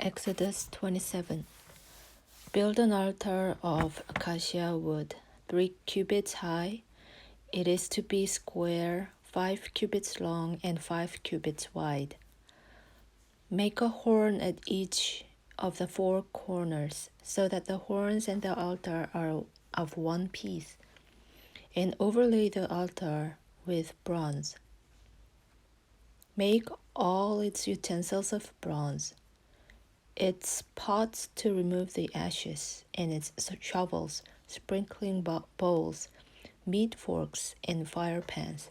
Exodus 27. Build an altar of acacia wood, 3 cubits high. It is to be square, 5 cubits long, and 5 cubits wide. Make a horn at each of the 4 corners, so that the horns and the altar are of one piece, and overlay the altar with bronze. Make all its utensils of bronze, its pots to remove the ashes, and its shovels, sprinkling bowls, meat forks, and fire pans.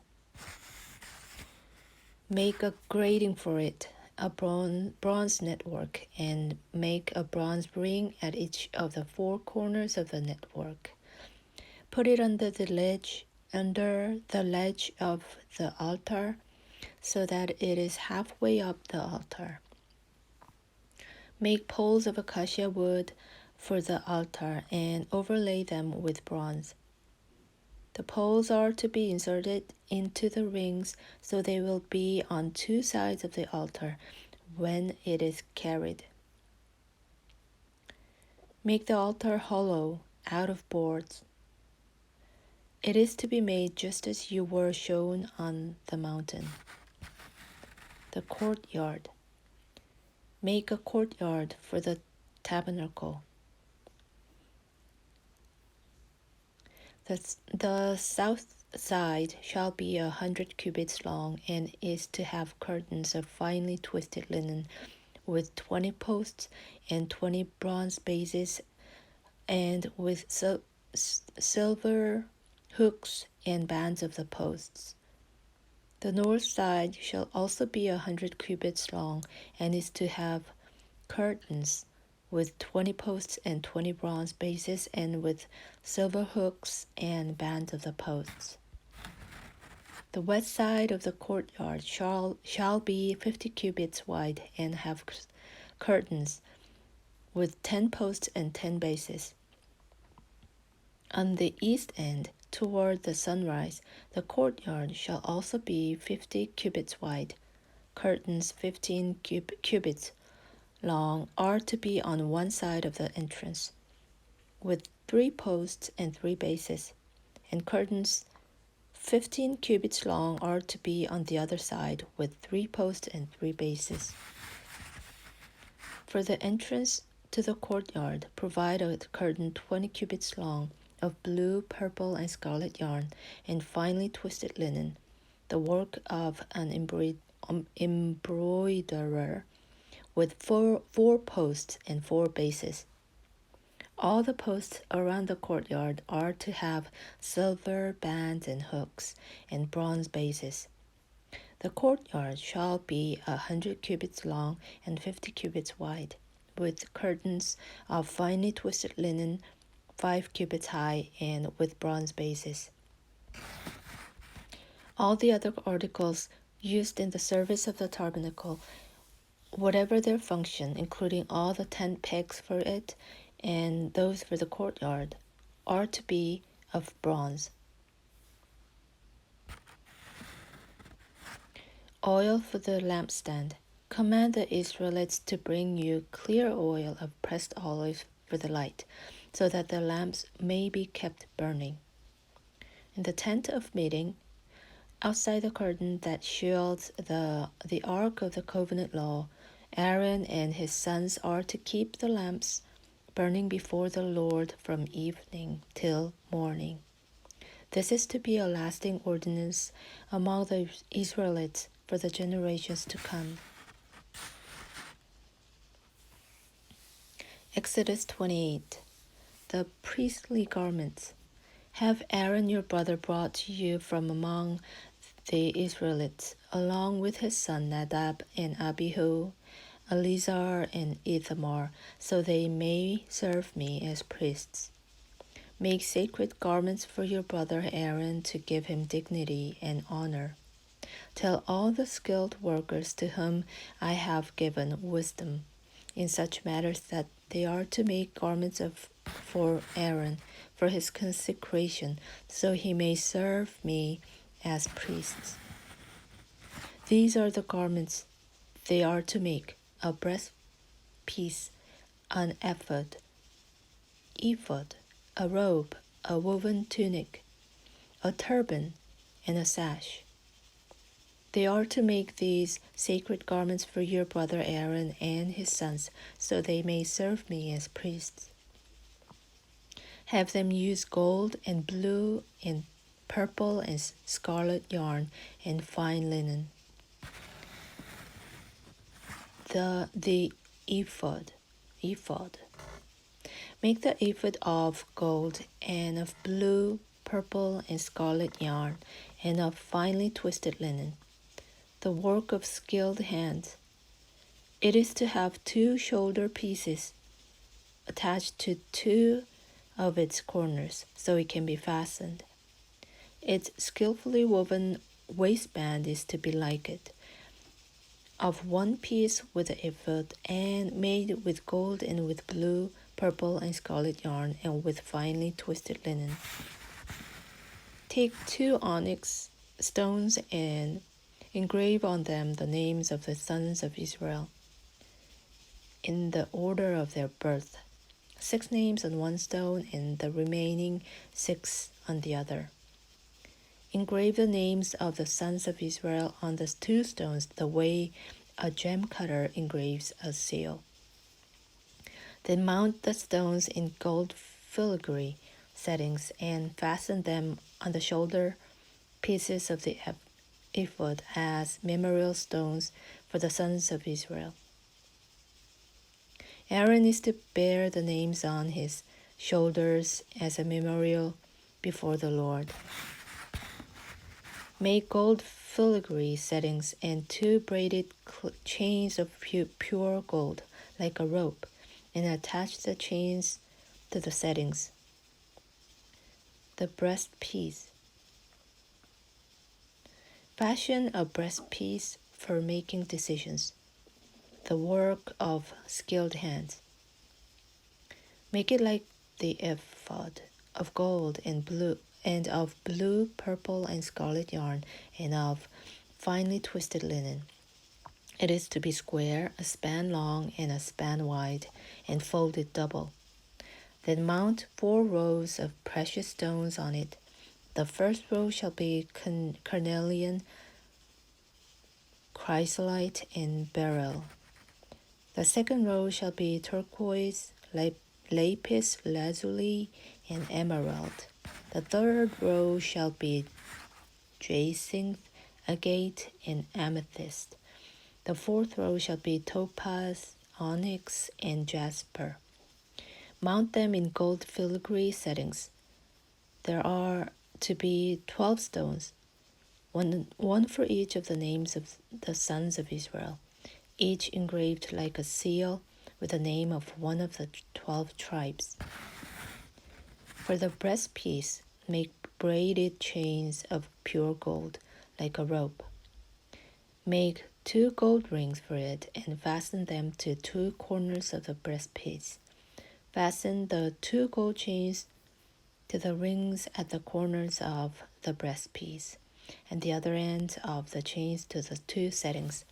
Make a grating for it, a bronze network, and make a bronze ring at each of the 4 corners of the network. Put it under the ledge of the altar, so that it is halfway up the altar. Make poles of acacia wood for the altar and overlay them with bronze. The poles are to be inserted into the rings, so they will be on 2 sides of the altar when it is carried. Make the altar hollow out of boards. It is to be made just as you were shown on the mountain. The courtyard. Make a courtyard for the tabernacle. The south side shall be 100 cubits long, and is to have curtains of finely twisted linen, with 20 posts and 20 bronze bases, and with silver hooks and bands of the posts. The north side shall also be 100 cubits long, and is to have curtains with 20 posts and 20 bronze bases, and with silver hooks and bands of the posts. The west side of the courtyard shall be 50 cubits wide, and have curtains with 10 posts and 10 bases. On the east end, toward the sunrise, the courtyard shall also be 50 cubits wide. Curtains 15 cubits long are to be on one side of the entrance, with 3 posts and 3 bases, and curtains 15 cubits long are to be on the other side, with 3 posts and 3 bases. For the entrance to the courtyard, provide a curtain 20 cubits long, of blue, purple, and scarlet yarn, and finely twisted linen, the work of an embroiderer, with 4 posts and 4 bases. All the posts around the courtyard are to have silver bands and hooks, and bronze bases. The courtyard shall be 100 cubits long and 50 cubits wide, with curtains of finely twisted linen, 5 cubits high, and with bronze bases. All the other articles used in the service of the tabernacle, whatever their function, including all the tent pegs for it and those for the courtyard, are to be of bronze. Oil for the lampstand. Command the Israelites to bring you clear oil of pressed olive for the light, so that the lamps may be kept burning. In the tent of meeting, outside the curtain that shields the ark of the covenant law, Aaron and his sons are to keep the lamps burning before the Lord from evening till morning. This is to be a lasting ordinance among the Israelites for the generations to come. Exodus 28. The priestly garments. Have Aaron your brother brought to you from among the Israelites, along with his son Nadab and Abihu, Eleazar and Ithamar, so they may serve me as priests. Make sacred garments for your brother Aaron to give him dignity and honor. Tell all the skilled workers to whom I have given wisdom in such matters that they are to make garments for Aaron for his consecration, so he may serve me as priests. These are the garments they are to make: a piece, an ephod, a robe, a woven tunic, a turban, and a sash. They are to make these sacred garments for your brother Aaron and his sons, so they may serve me as priests. Have them use gold and blue and purple and scarlet yarn and fine linen. The ephod. Make the ephod of gold and of blue, purple, and scarlet yarn and of finely twisted linen, the work of skilled hands. It is to have 2 shoulder pieces attached to 2 of its corners, so it can be fastened. Its skillfully woven waistband is to be like it, of 1 piece with the ephod, and made with gold and with blue, purple, and scarlet yarn, and with finely twisted linen. Take 2 onyx stones and engrave on them the names of the sons of Israel, in the order of their birth, 6 names on 1 stone, and the remaining 6 on the other. Engrave the names of the sons of Israel on the 2 stones, the way a gem cutter engraves a seal. Then mount the stones in gold filigree settings and fasten them on the shoulder pieces of the ephod as memorial stones for the sons of Israel. Aaron is to bear the names on his shoulders as a memorial before the Lord. Make gold filigree settings and 2 braided chains of pure gold, like a rope, and attach the chains to the settings. The breast piece. Fashion a breast piece for making decisions, the work of skilled hands. Make it like the ephod, of gold and blue, and of blue, purple, and scarlet yarn, and of finely twisted linen. It is to be square, a span long and a span wide, and folded double. Then mount 4 rows of precious stones on it. The first row shall be carnelian, chrysolite, and beryl. The second row shall be turquoise, lapis lazuli, and emerald. The third row shall be jacinth, agate, and amethyst. The fourth row shall be topaz, onyx, and jasper. Mount them in gold filigree settings. There are to be 12 stones, one for each of the names of the sons of Israel, each engraved like a seal with the name of one of the 12 tribes. For the breastpiece, make braided chains of pure gold, like a rope. Make 2 gold rings for it and fasten them to 2 corners of the breastpiece. Fasten the 2 gold chains to the rings at the corners of the breastpiece, and the other end of the chains to the 2 settings,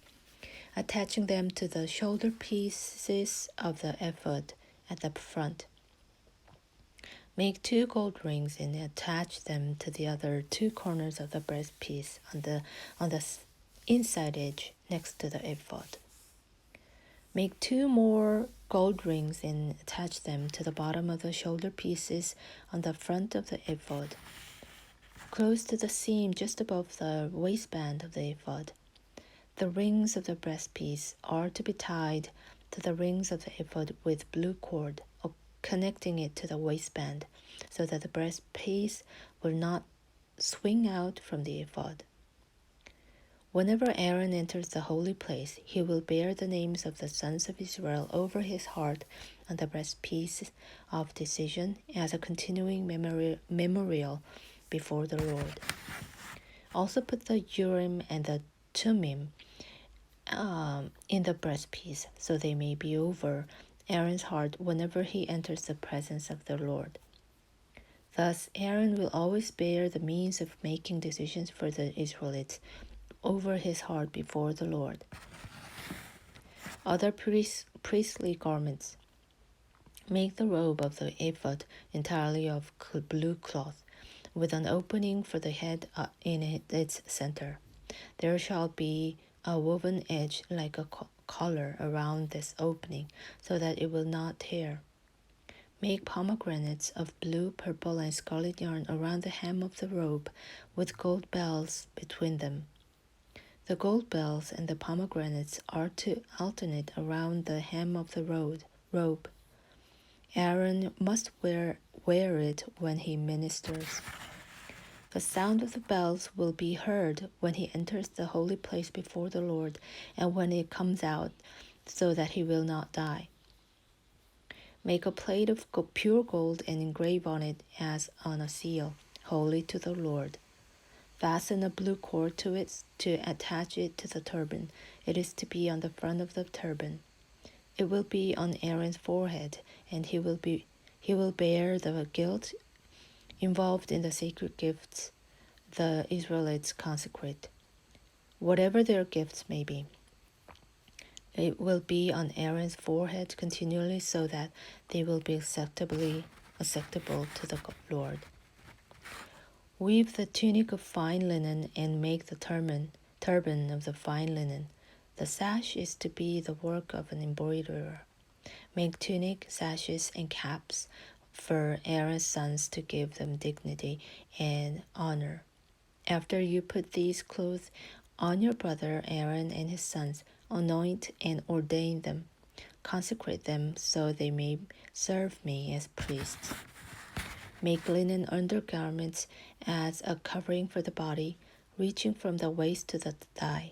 attaching them to the shoulder pieces of the ephod at the front. Make 2 gold rings and attach them to the other 2 corners of the breastpiece on the inside edge next to the ephod. Make 2 more gold rings and attach them to the bottom of the shoulder pieces on the front of the ephod, close to the seam just above the waistband of the ephod. The rings of the breastpiece are to be tied to the rings of the ephod with blue cord, connecting it to the waistband, so that the breastpiece will not swing out from the ephod. Whenever Aaron enters the holy place, he will bear the names of the sons of Israel over his heart on the breastpiece of decision as a continuing memorial before the Lord. Also put the Urim and the Thummim in the breastpiece, so they may be over Aaron's heart whenever he enters the presence of the Lord. Thus, Aaron will always bear the means of making decisions for the Israelites over his heart before the Lord. Other priestly garments. Make the robe of the ephod entirely of blue cloth, with an opening for the head in its center. There shall be a woven edge like a collar around this opening, so that it will not tear. Make pomegranates of blue, purple, and scarlet yarn around the hem of the robe, with gold bells between them. The gold bells and the pomegranates are to alternate around the hem of the robe. Aaron must wear it when he ministers. The sound of the bells will be heard when he enters the holy place before the Lord, and when he comes out, so that he will not die. Make a plate of pure gold and engrave on it as on a seal, holy to the Lord. Fasten a blue cord to it to attach it to the turban. It is to be on the front of the turban. It will be on Aaron's forehead, and he will bear the guilt involved in the sacred gifts the Israelites consecrate, whatever their gifts may be. It will be on Aaron's forehead continually, so that they will be acceptable to the Lord. Weave the tunic of fine linen and make the turban of the fine linen. The sash is to be the work of an embroiderer. Make tunic, sashes, and caps for Aaron's sons to give them dignity and honor. After you put these clothes on your brother Aaron and his sons, anoint and ordain them. Consecrate them so they may serve me as priests. Make linen undergarments as a covering for the body, reaching from the waist to the thigh.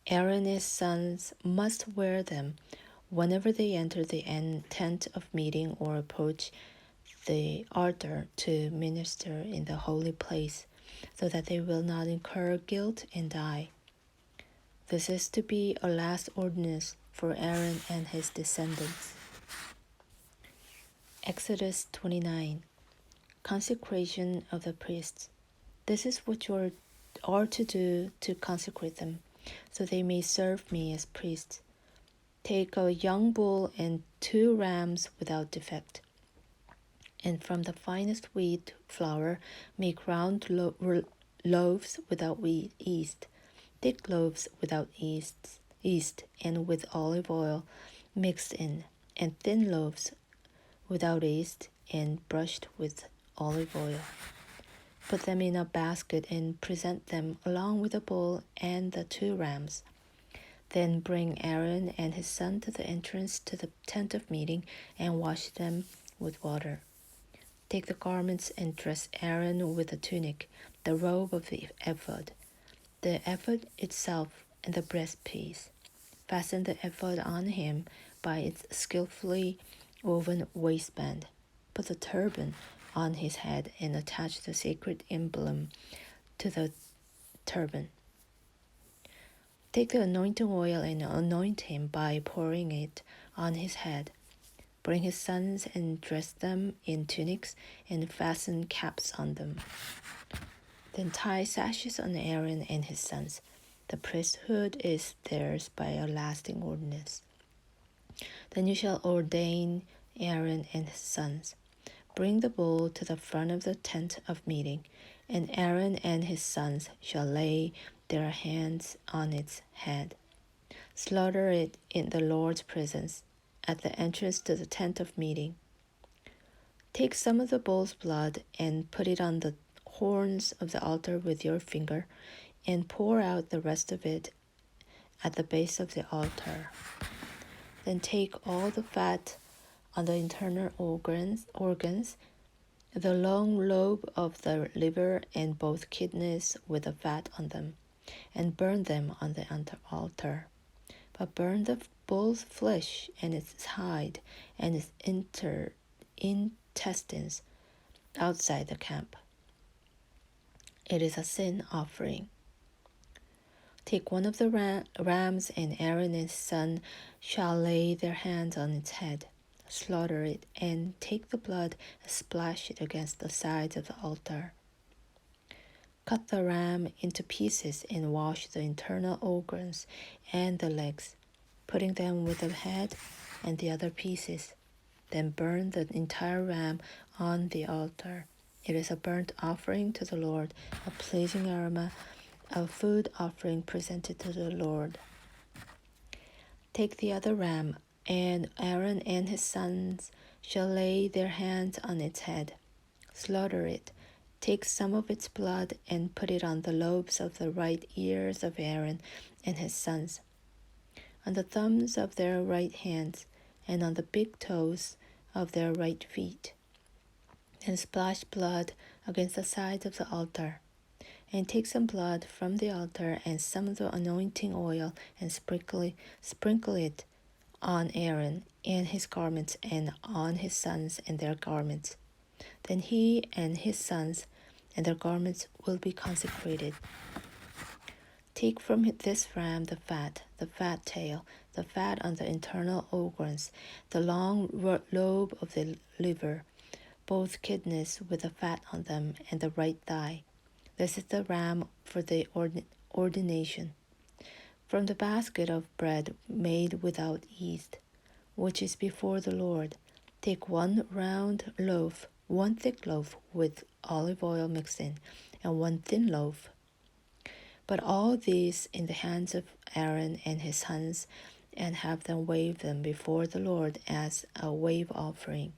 Aaron and his sons must wear them whenever they enter the tent of meeting or approach the altar to minister in the holy place, so that they will not incur guilt and die. This is to be a last ordinance for Aaron and his descendants. Exodus 29. Consecration of the priests. This is what you are to do to consecrate them, so they may serve me as priests. Take a young bull and 2 rams without defect, and from the finest wheat flour make round loaves without yeast, thick loaves without yeast and with olive oil mixed in, and thin loaves without yeast and brushed with olive oil. Put them in a basket and present them along with the bull and the 2 rams. Then bring Aaron and his son to the entrance to the tent of meeting and wash them with water. Take the garments and dress Aaron with the tunic, the robe of the ephod, the ephod itself, and the breastpiece. Fasten the ephod on him by its skillfully woven waistband. Put the turban on his head and attach the sacred emblem to the turban. Take the anointing oil and anoint him by pouring it on his head. Bring his sons and dress them in tunics and fasten caps on them. Then tie sashes on Aaron and his sons. The priesthood is theirs by a lasting ordinance. Then you shall ordain Aaron and his sons. Bring the bull to the front of the tent of meeting, and Aaron and his sons shall lay their hands on its head. Slaughter it in the Lord's presence, at the entrance to the tent of meeting. Take some of the bull's blood and put it on the horns of the altar with your finger, and pour out the rest of it at the base of the altar. Then take all the fat on the internal organs, the long lobe of the liver and both kidneys with the fat on them, and burn them on the altar. But burn the bull's flesh and its hide and its intestines outside the camp. It is a sin offering. Take one of the rams, and Aaron and his son shall lay their hands on its head. Slaughter it, and take the blood and splash it against the sides of the altar. Cut the ram into pieces and wash the internal organs and the legs. putting them with the head and the other pieces. Then burn the entire ram on the altar. It is a burnt offering to the Lord, a pleasing aroma, a food offering presented to the Lord. Take the other ram, and Aaron and his sons shall lay their hands on its head. Slaughter it. Take some of its blood and put it on the lobes of the right ears of Aaron and his sons, on the thumbs of their right hands, and on the big toes of their right feet. And splash blood against the sides of the altar. And take some blood from the altar and some of the anointing oil and sprinkle it on Aaron and his garments and on his sons and their garments. Then he and his sons and their garments will be consecrated. Take from this ram the fat tail, the fat on the internal organs, the long lobe of the liver, both kidneys with the fat on them, and the right thigh. This is the ram for the ordination. From the basket of bread made without yeast, which is before the Lord, take one round loaf, one thick loaf with olive oil mixed in, and one thin loaf. Put all these in the hands of Aaron and his sons, and have them wave them before the Lord as a wave offering.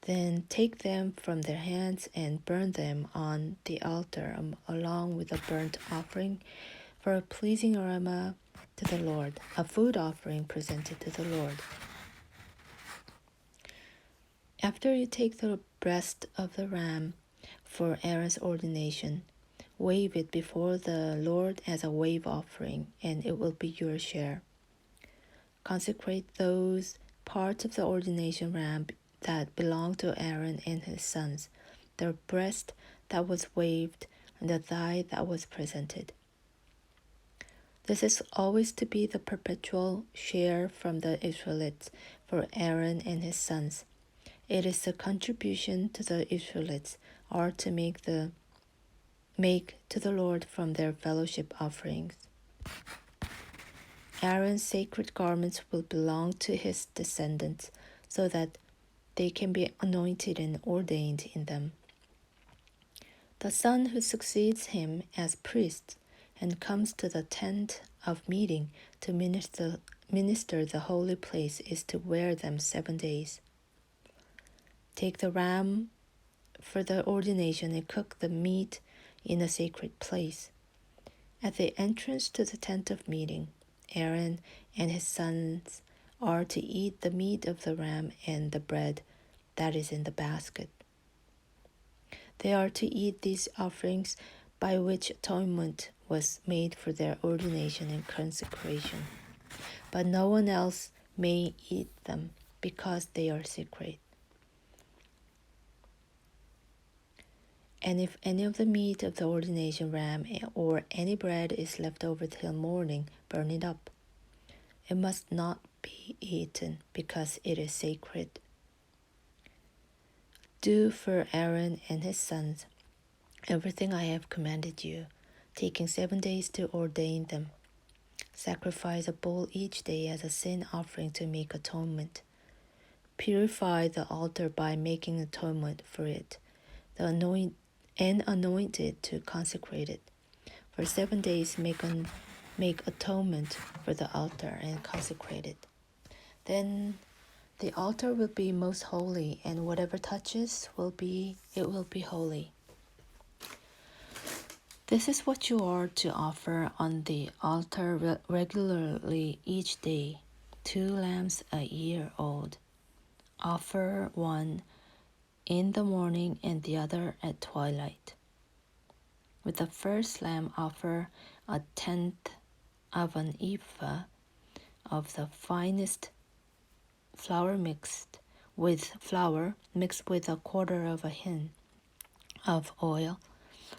Then take them from their hands and burn them on the altar along with a burnt offering for a pleasing aroma to the Lord, a food offering presented to the Lord. After you take the breast of the ram for Aaron's ordination, wave it before the Lord as a wave offering, and it will be your share. Consecrate those parts of the ordination ram that belong to Aaron and his sons, the breast that was waved, and the thigh that was presented. This is always to be the perpetual share from the Israelites for Aaron and his sons. It is the contribution to the Israelites are to make to the Lord from their fellowship offerings. Aaron's sacred garments will belong to his descendants, so that they can be anointed and ordained in them. The son who succeeds him as priest and comes to the tent of meeting to minister the holy place is to wear them 7 days. Take the ram for the ordination and cook the meat in a sacred place. At the entrance to the tent of meeting, Aaron and his sons are to eat the meat of the ram and the bread that is in the basket. They are to eat these offerings by which atonement was made for their ordination and consecration. But no one else may eat them because they are sacred. And if any of the meat of the ordination ram or any bread is left over till morning, burn it up. It must not be eaten because it is sacred. Do for Aaron and his sons everything I have commanded you, taking 7 days to ordain them. Sacrifice a bull each day as a sin offering to make atonement. Purify the altar by making atonement for it, anoint it to consecrate it. For 7 days make atonement for the altar and consecrate it. Then the altar will be most holy, and whatever touches will be holy. This is what you are to offer on the altar regularly each day: 2 lambs a year old. Offer one in the morning and the other at twilight. With the first lamb offer 1/10 of an ephah of the finest flour mixed with 1/4 of a hin of oil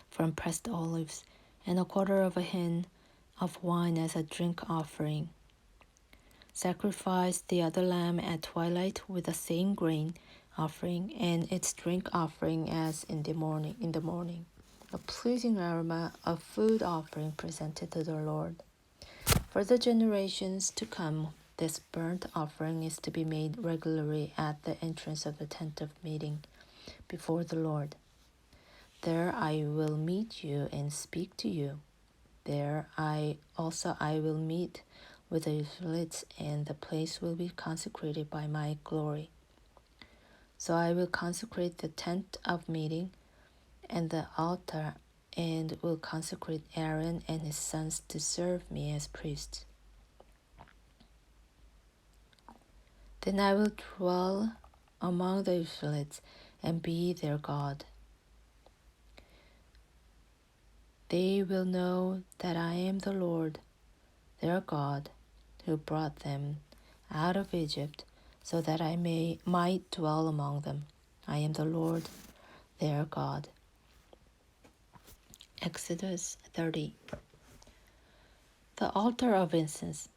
from pressed olives, and 1/4 of a hin of wine as a drink offering. Sacrifice the other lamb at twilight with the same grain offering and its drink offering as in the morning. A pleasing aroma of food offering presented to the Lord. For the generations to come, this burnt offering is to be made regularly at the entrance of the tent of meeting before the Lord. There I will meet you and speak to you. There I will meet with the Israelites, and the place will be consecrated by my glory. So I will consecrate the tent of meeting and the altar, and will consecrate Aaron and his sons to serve me as priests. Then I will dwell among the Israelites and be their God. They will know that I am the Lord, their God, who brought them out of Egypt, so that I might dwell among them. I am the Lord, their God. Exodus 30. The altar of incense.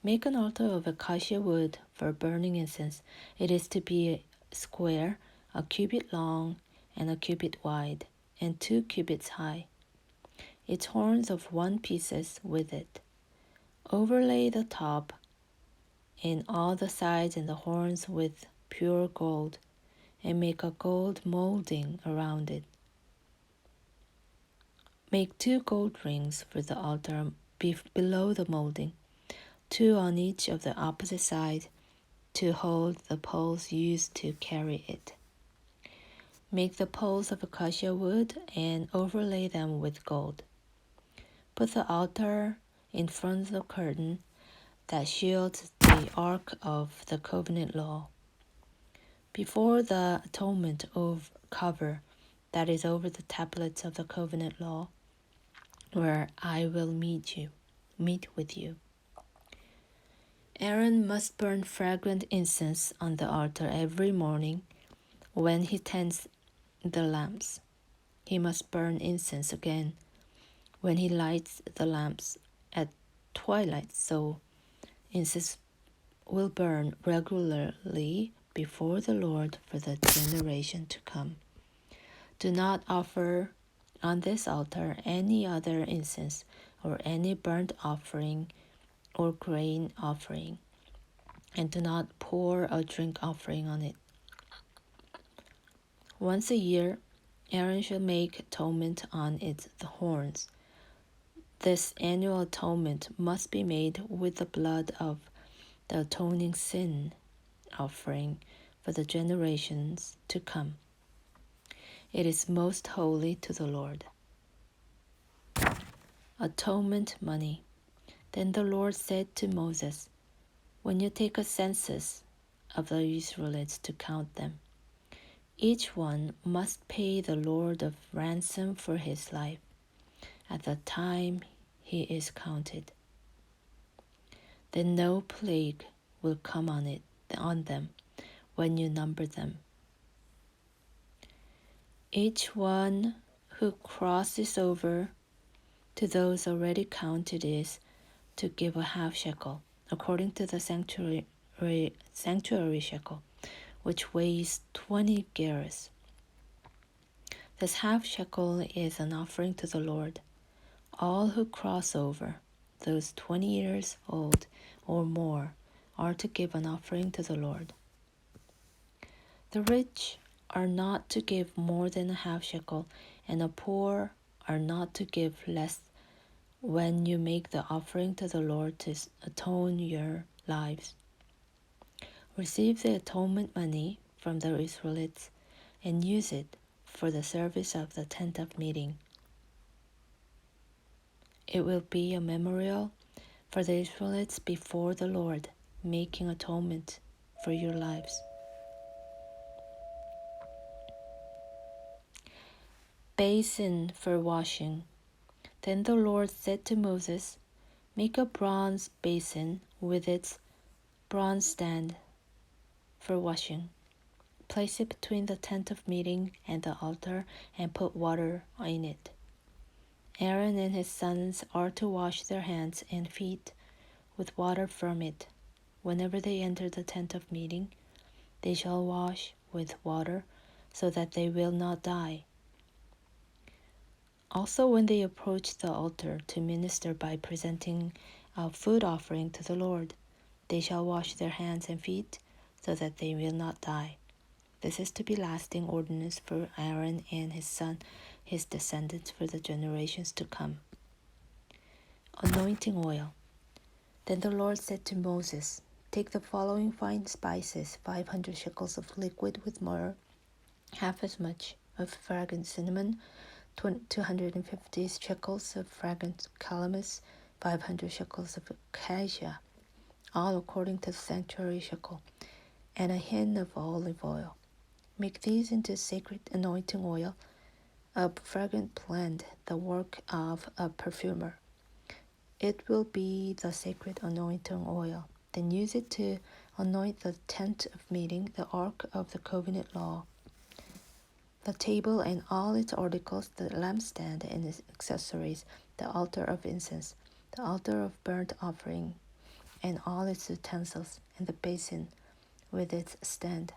Make an altar of acacia wood for burning incense. It is to be square, a cubit long, and a cubit wide, and 2 cubits high. Its horns of 1 pieces with it. Overlay the top and all the sides and the horns with pure gold, and make a gold molding around it. Make 2 gold rings for the altar below the molding, 2 on each of the opposite side, to hold the poles used to carry it. Make the poles of acacia wood and overlay them with gold. Put the altar in front of the curtain that shields the ark of the covenant law. Before the atonement of cover that is over the tablets of the covenant law, where I will meet with you. Aaron must burn fragrant incense on the altar every morning when he tends the lamps. He must burn incense again when he lights the lamps at twilight, so incense will burn regularly before the Lord for the generation to come. Do not offer on this altar any other incense or any burnt offering or grain offering, and do not pour a drink offering on it. Once a year, Aaron shall make atonement on its horns. This annual atonement must be made with the blood of the atoning sin offering for the generations to come. It is most holy to the Lord. Atonement money. Then the Lord said to Moses, when you take a census of the Israelites to count them, each one must pay the Lord a ransom for his life at the time he is counted. Then no plague will come on them when you number them. Each one who crosses over to those already counted is to give a half shekel, according to the sanctuary shekel, which weighs 20 gerahs. This half shekel is an offering to the Lord. All who cross over, those 20 years old or more, are to give an offering to the Lord. The rich are not to give more than a half shekel, and the poor are not to give less when you make the offering to the Lord to atone your lives. Receive the atonement money from the Israelites and use it for the service of the tent of meeting. It will be a memorial for the Israelites before the Lord, making atonement for your lives. Basin for washing. Then the Lord said to Moses, make a bronze basin with its bronze stand for washing. Place it between the tent of meeting and the altar and put water in it. Aaron and his sons are to wash their hands and feet with water from it. Whenever they enter the tent of meeting, they shall wash with water so that they will not die. Also, when they approach the altar to minister by presenting a food offering to the Lord. They shall wash their hands and feet, so that they will not die. This is to be lasting ordinance for Aaron and his son, his descendants for the generations to come. Anointing oil. Then the Lord said to Moses, Take the following fine spices, 500 shekels of liquid with myrrh, half as much of fragrant cinnamon, 250 shekels of fragrant calamus, 500 shekels of acacia, all according to the sanctuary shekel, and a hin of olive oil. Make these into sacred anointing oil, a fragrant blend, the work of a perfumer. It will be the sacred anointing oil. Then use it to anoint the tent of meeting, the ark of the covenant law, the table and all its articles, the lampstand and its accessories, the altar of incense, the altar of burnt offering, and all its utensils, and the basin with its stand.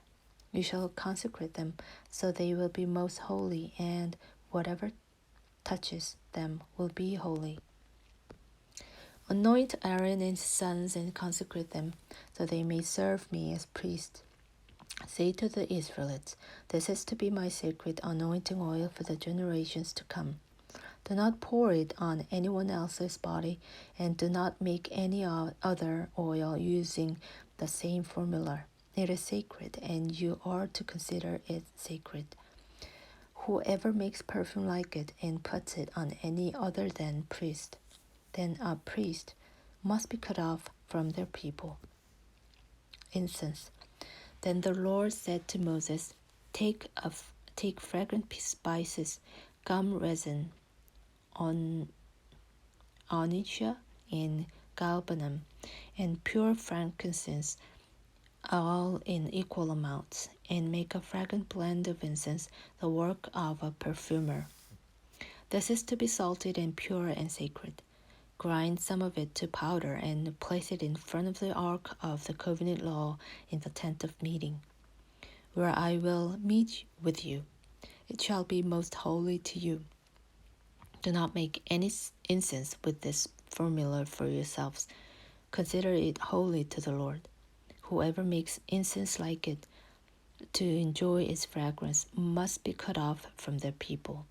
You shall consecrate them, so they will be most holy, and whatever touches them will be holy. Anoint Aaron and his sons and consecrate them, so they may serve me as priests. Say to the Israelites, This is to be my sacred anointing oil for the generations to come. Do not pour it on anyone else's body, and do not make any other oil using the same formula. It is sacred, and you are to consider it sacred. Whoever makes perfume like it and puts it on any other than a priest must be cut off from their people. Incense. Then the Lord said to Moses, Take fragrant spices, gum resin, onycha, and galbanum, and pure frankincense, all in equal amounts, and make a fragrant blend of incense, the work of a perfumer. This is to be salted and pure and sacred. Grind some of it to powder and place it in front of the ark of the covenant law in the tent of meeting, where I will meet with you. It shall be most holy to you. Do not make any incense with this formula for yourselves. Consider it holy to the Lord. Whoever makes incense like it to enjoy its fragrance must be cut off from their people.